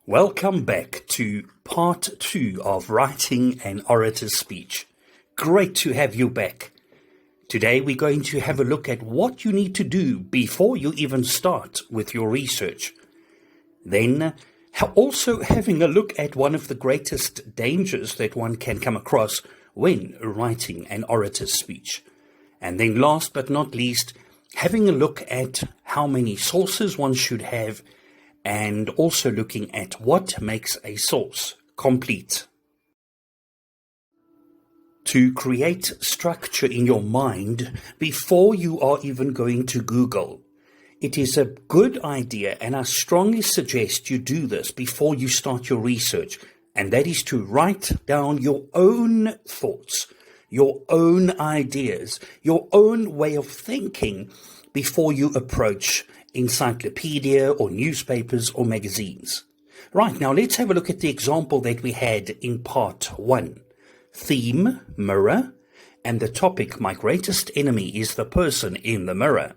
Welcome back to part 2 of Writing an Orator's Speech. Great to have you back. Today we're going to have a look at what you need to do before you even start with your research. Then also having a look at one of the greatest dangers that one can come across when writing an orator's speech. And then last but not least, having a look at how many sources one should have, and also looking at what makes a source complete. To create structure in your mind before you are even going to Google, it is a good idea, and I strongly suggest you do this before you start your research, and that is to write down your own thoughts, your own ideas, your own way of thinking before you approach encyclopedia or newspapers or magazines. Right, now let's have a look at the example that we had in part 1. Theme, mirror, and the topic, my greatest enemy is the person in the mirror.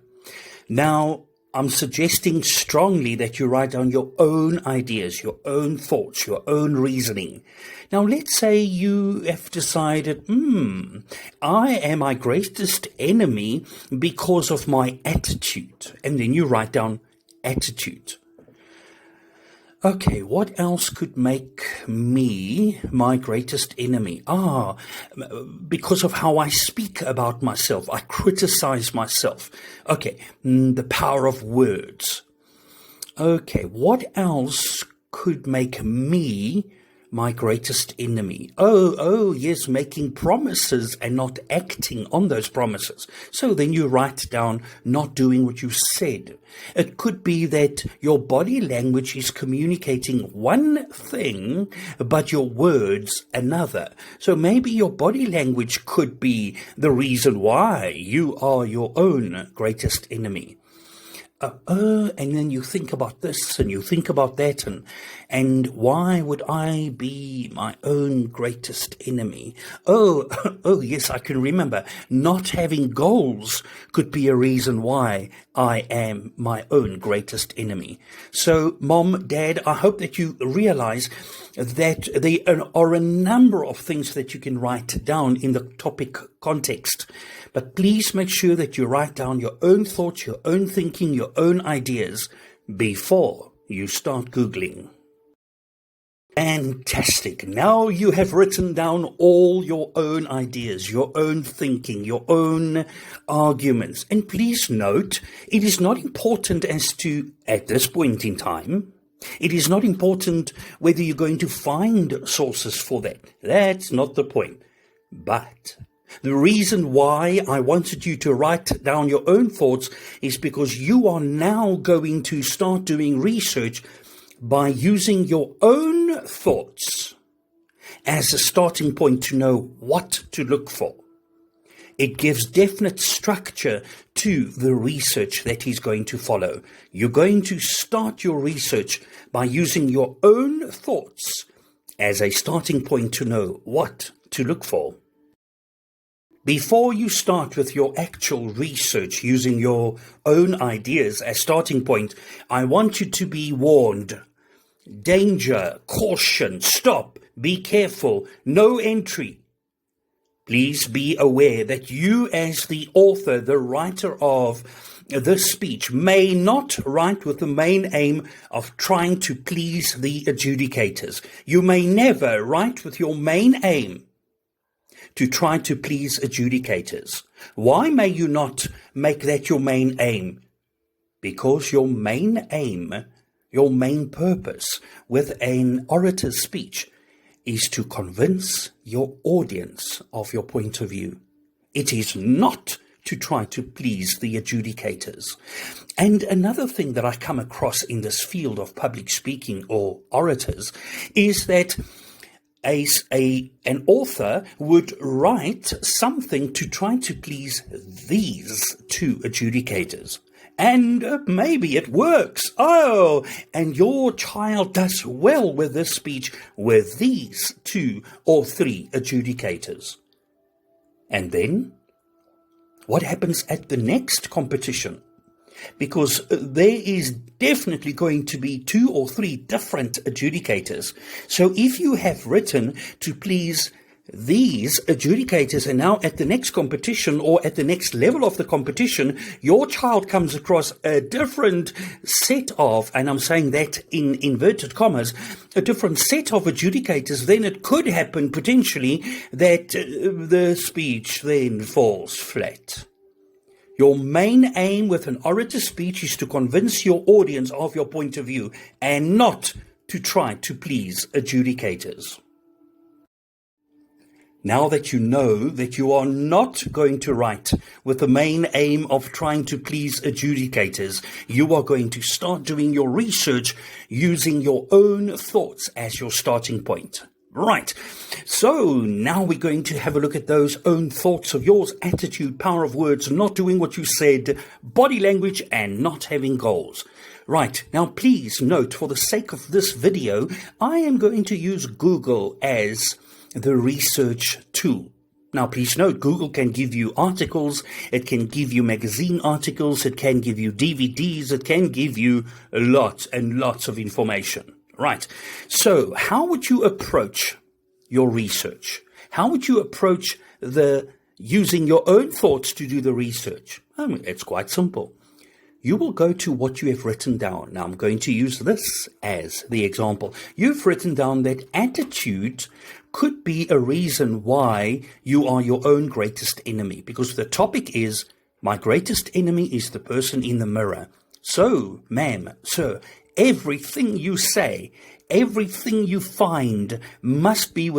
Now, I'm suggesting strongly that you write down your own ideas, your own thoughts, your own reasoning. Now, let's say you have decided, I am my greatest enemy because of my attitude. And then you write down attitude. Okay, what else could make me my greatest enemy? Because of how I speak about myself. I criticize myself. Okay, the power of words. Okay, what else could make me my greatest enemy? Yes, making promises and not acting on those promises. So then you write down not doing what you said. It could be that your body language is communicating one thing, but your words another. So maybe your body language could be the reason why you are your own greatest enemy. And then you think about this and you think about that, and why would I be my own greatest enemy? Yes, I can remember. Not having goals could be a reason why I am my own greatest enemy. So, Mom, Dad, I hope that you realize that there are a number of things that you can write down in the topic context. But please make sure that you write down your own thoughts, your own thinking, your own ideas before you start Googling. Fantastic. Now you have written down all your own ideas, your own thinking, your own arguments. And please note, it is not important as to, at this point in time, it is not important whether you're going to find sources for that. That's not the point. But the reason why I wanted you to write down your own thoughts is because you are now going to start doing research by using your own thoughts as a starting point to know what to look for. It gives definite structure to the research that is going to follow. You're going to start your research by using your own thoughts as a starting point to know what to look for. Before you start with your actual research using your own ideas as starting point, I want you to be warned. Danger, caution, stop, be careful, no entry. Please be aware that you as the author, the writer of this speech, may not write with the main aim of trying to please the adjudicators. You may never write with your main aim to try to please adjudicators. Why may you not make that your main aim? Because your main aim, your main purpose with an orator's speech is to convince your audience of your point of view. It is not to try to please the adjudicators. And another thing that I come across in this field of public speaking or orators is that an author would write something to try to please these two adjudicators. And maybe it works. And your child does well with this speech with these 2 or 3 adjudicators. And then, what happens at the next competition? because there is definitely going to be 2 or 3 different adjudicators. So if you have written to please these adjudicators, and now at the next competition or at the next level of the competition, your child comes across a different set of, and I'm saying that in inverted commas, a different set of adjudicators, then it could happen potentially that the speech then falls flat. Your main aim with an orator speech is to convince your audience of your point of view and not to try to please adjudicators. Now that you know that you are not going to write with the main aim of trying to please adjudicators, you are going to start doing your research using your own thoughts as your starting point. Right, so now we're going to have a look at those own thoughts of yours: attitude, power of words, not doing what you said, body language, and not having goals. Right, now please note, for the sake of this video, I am going to use Google as the research tool. Now, please note, Google can give you articles, it can give you magazine articles, it can give you DVDs, it can give you lots and lots of information. Right, so how would you approach your research? How would you approach using your own thoughts to do the research? I mean, it's quite simple. You will go to what you have written down. Now, I'm going to use this as the example. You've written down that attitude could be a reason why you are your own greatest enemy, because the topic is, my greatest enemy is the person in the mirror. So, ma'am, sir, everything you say, everything you find must be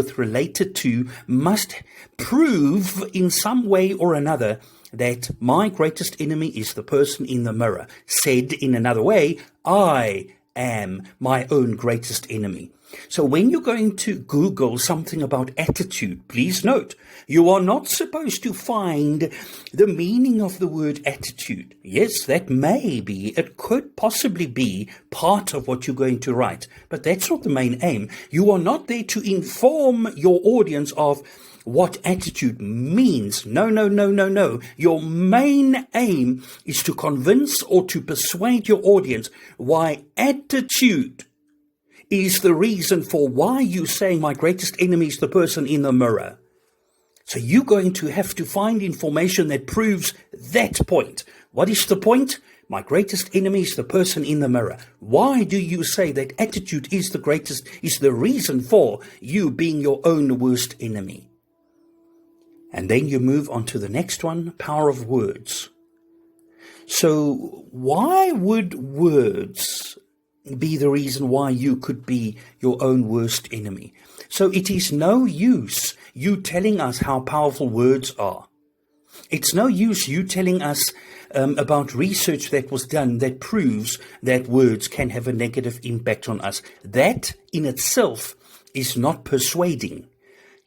must prove in some way or another that my greatest enemy is the person in the mirror. Said in another way, I am my own greatest enemy. So when you're going to Google something about attitude, please note, you are not supposed to find the meaning of the word attitude. Yes, that it could possibly be part of what you're going to write, but that's not the main aim. You are not there to inform your audience of what attitude means. No. Your main aim is to convince or to persuade your audience why attitude is the reason for why you say my greatest enemy is the person in the mirror. So you're going to have to find information that proves that point. What is the point? My greatest enemy is the person in the mirror. Why do you say that attitude is the reason for you being your own worst enemy? And then you move on to the next one, power of words. So why would words be the reason why you could be your own worst enemy? So it is no use you telling us how powerful words are. It's no use you telling us about research that was done that proves that words can have a negative impact on us. That in itself is not persuading.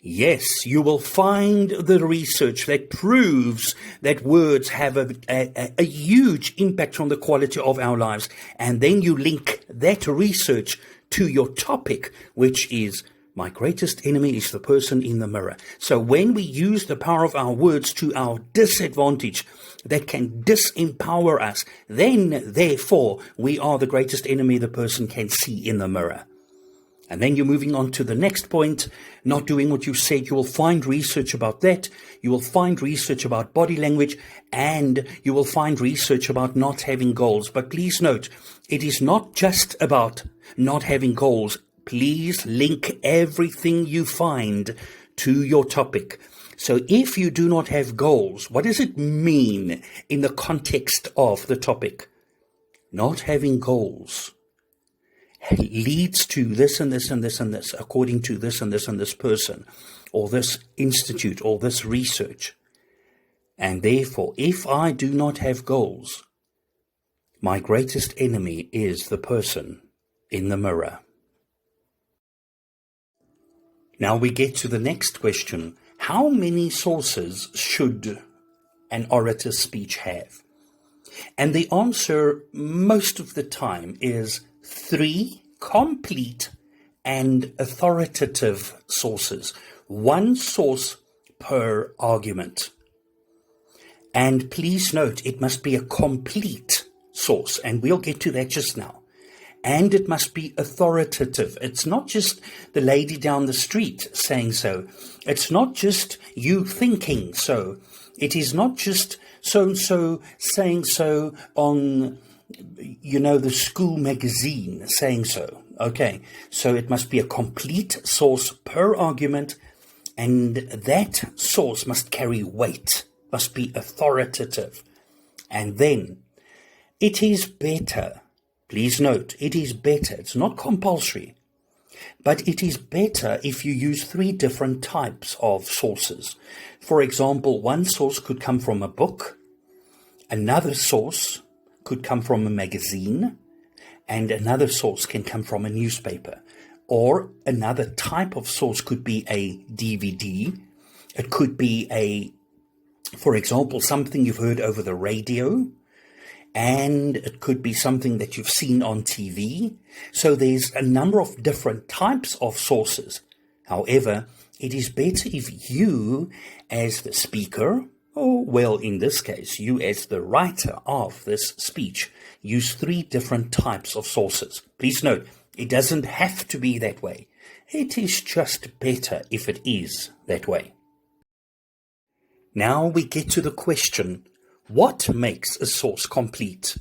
Yes, you will find the research that proves that words have a huge impact on the quality of our lives. And then you link that research to your topic, which is, my greatest enemy is the person in the mirror. So when we use the power of our words to our disadvantage, that can disempower us, then therefore we are the greatest enemy the person can see in the mirror. And then you're moving on to the next point, not doing what you said. You will find research about that. You will find research about body language, and you will find research about not having goals. But please note, it is not just about not having goals. Please link everything you find to your topic. So if you do not have goals, what does it mean in the context of the topic? Not having goals leads to this and this and this and this, according to this and this and this person, or this institute, or this research. And therefore, if I do not have goals, my greatest enemy is the person in the mirror. Now we get to the next question. How many sources should an orator's speech have? And the answer most of the time is 3 complete and authoritative sources. 1 source per argument. And please note, it must be a complete source, and we'll get to that just now. And it must be authoritative. It's not just the lady down the street saying so. It's not just you thinking so. It is not just so-and-so saying so on, the school magazine saying so. Okay, so it must be a complete source per argument, and that source must carry weight, must be authoritative. And then, it is better. Please note, it is better. It's not compulsory, but it is better if you use 3 different types of sources. For example, one source could come from a book, another source could come from a magazine, and another source can come from a newspaper. Or another type of source could be a DVD. It could be for example, something you've heard over the radio. And it could be something that you've seen on TV. So there's a number of different types of sources. However, it is better if you, as the speaker, or well, in this case, you as the writer of this speech, use 3 different types of sources. Please note, it doesn't have to be that way. It is just better if it is that way. Now we get to the question, what makes a source complete?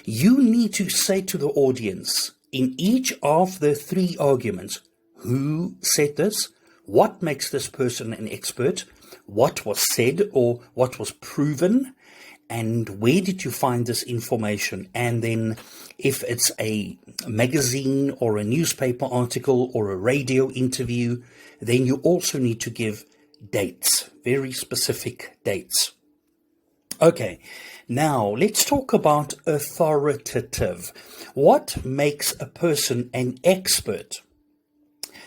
You need to say to the audience, in each of the 3 arguments, who said this, what makes this person an expert, what was said or what was proven, and where did you find this information? And then if it's a magazine or a newspaper article or a radio interview, then you also need to give dates, very specific dates. Okay, now let's talk about authoritative. What makes a person an expert?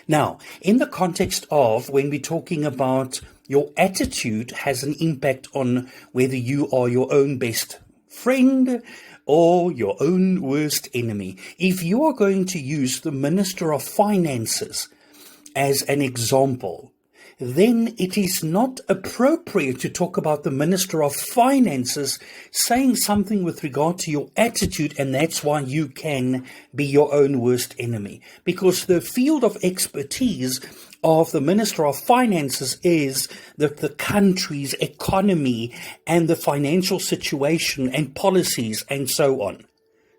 Now, in the context of when we're talking about your attitude has an impact on whether you are your own best friend or your own worst enemy. If you are going to use the Minister of Finances as an example, then it is not appropriate to talk about the Minister of Finances saying something with regard to your attitude, and that's why you can be your own worst enemy. Because the field of expertise of the Minister of Finances is the country's economy and the financial situation and policies and so on.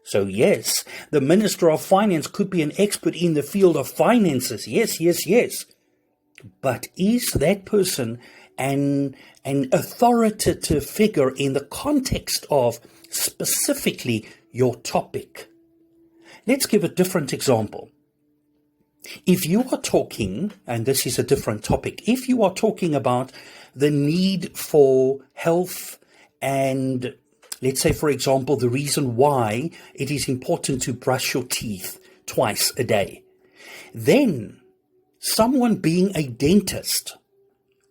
So yes, the Minister of Finance could be an expert in the field of finances. Yes. But is that person an authoritative figure in the context of specifically your topic? Let's give a different example. If you are talking, and this is a different topic, if you are talking about the need for health and, let's say, for example, the reason why it is important to brush your teeth twice a day, then someone being a dentist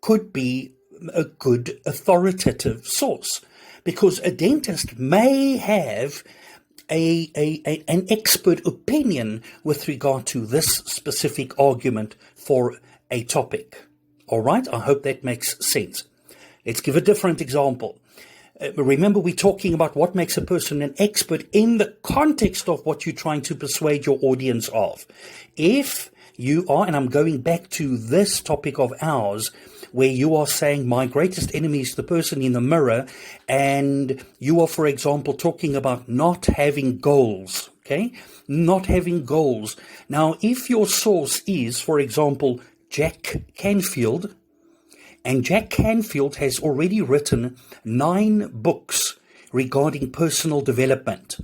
could be a good authoritative source, because a dentist may have an expert opinion with regard to this specific argument for a topic. All right, I hope that makes sense. Let's give a different example. Remember, we're talking about what makes a person an expert in the context of what you're trying to persuade your audience of. If you are, and I'm going back to this topic of ours, where you are saying my greatest enemy is the person in the mirror, and you are, for example, talking about not having goals, okay? Not having goals. Now, if your source is, for example, Jack Canfield, and Jack Canfield has already written 9 books regarding personal development,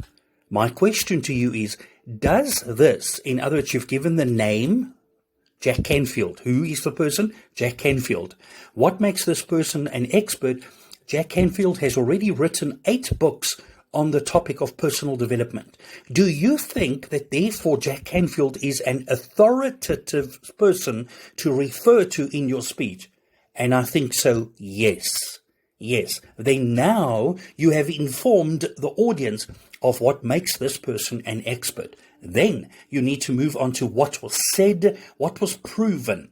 my question to you is, does this, in other words, you've given the name, Jack Canfield. Who is the person? Jack Canfield. What makes this person an expert? Jack Canfield has already written 8 books on the topic of personal development. Do you think that therefore Jack Canfield is an authoritative person to refer to in your speech? And I think so, yes. Yes. Then now you have informed the audience of what makes this person an expert. Then you need to move on to what was said, what was proven.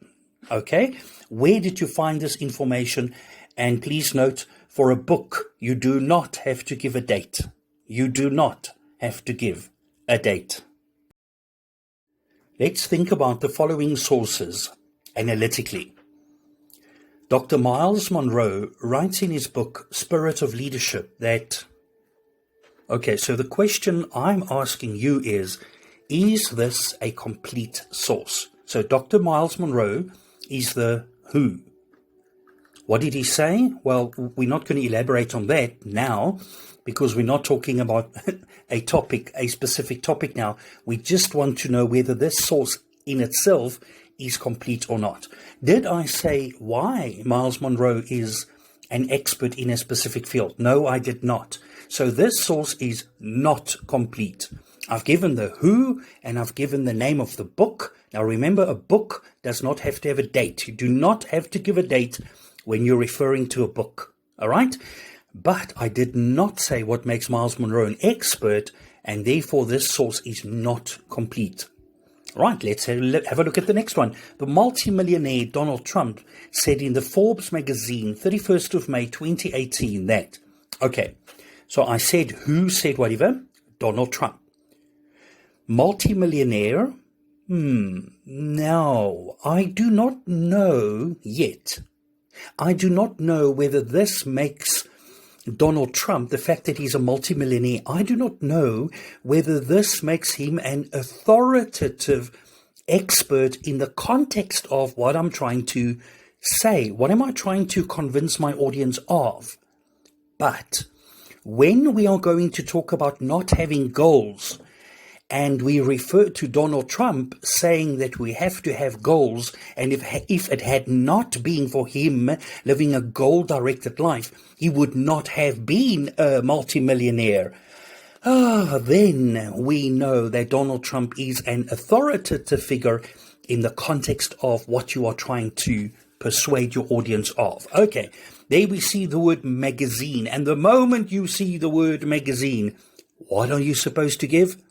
Okay? Where did you find this information? And please note, for a book, you do not have to give a date. you do not have to give a date. Let's think about the following sources analytically. Dr. Miles Monroe writes in his book, Spirit of Leadership, that, okay, so the question I'm asking you is this a complete source? So Dr. Miles Monroe is the who. What did he say? Well, we're not going to elaborate on that now because we're not talking about a specific topic now. We just want to know whether this source in itself is complete or not. Did I say why Miles Monroe is an expert in a specific field? No, I did not. So this source is not complete. I've given the who and I've given the name of the book. Now remember, a book does not have to have a date. You do not have to give a date when you're referring to a book. All right? But I did not say what makes Miles Monroe an expert, and therefore this source is not complete. Right, let's have a look at the next one. The multimillionaire Donald Trump said in the Forbes magazine, 31st of May 2018 that, okay, so I said who said whatever? Donald Trump. Multimillionaire? No, I do not know yet. I do not know whether this makes Donald Trump, the fact that he's a multimillionaire, I do not know whether this makes him an authoritative expert in the context of what I'm trying to say. What am I trying to convince my audience of? But when we are going to talk about not having goals, and we refer to Donald Trump saying that we have to have goals, and if it had not been for him living a goal-directed life, he would not have been a multimillionaire. Then we know that Donald Trump is an authoritative figure in the context of what you are trying to persuade your audience of. Okay, there we see the word magazine, and the moment you see the word magazine, what are you supposed to give?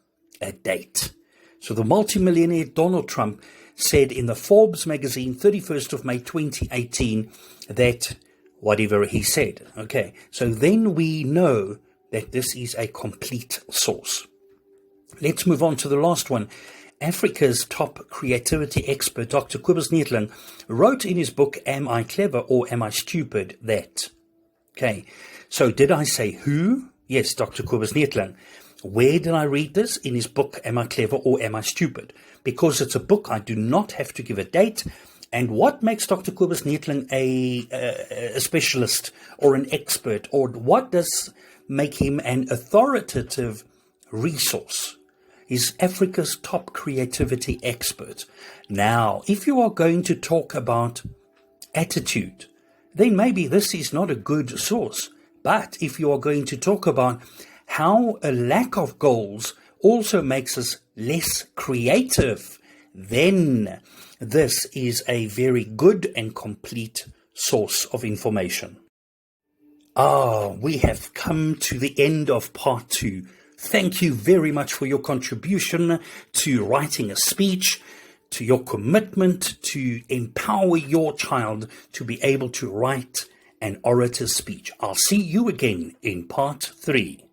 A date. So the multimillionaire Donald Trump said in the Forbes magazine, 31st of May 2018, that whatever he said. Okay, so then we know that this is a complete source. Let's move on to the last one. Africa's top creativity expert, Dr. Kobus Neethling, wrote in his book, Am I Clever or Am I Stupid? That. Okay, so did I say who? Yes, Dr. Kobus Neethling. Where did I read this? In his book, Am I Clever or Am I Stupid? Because it's a book, I do not have to give a date. And what makes Dr. Kobus Neethling a specialist or an expert? Or what does make him an authoritative resource? He's Africa's top creativity expert. Now, if you are going to talk about attitude, then maybe this is not a good source. But if you are going to talk about how a lack of goals also makes us less creative, then this is a very good and complete source of information. We have come to the end of part 2. Thank you very much for your contribution to writing a speech, to your commitment to empower your child to be able to write an orator's speech. I'll see you again in part 3.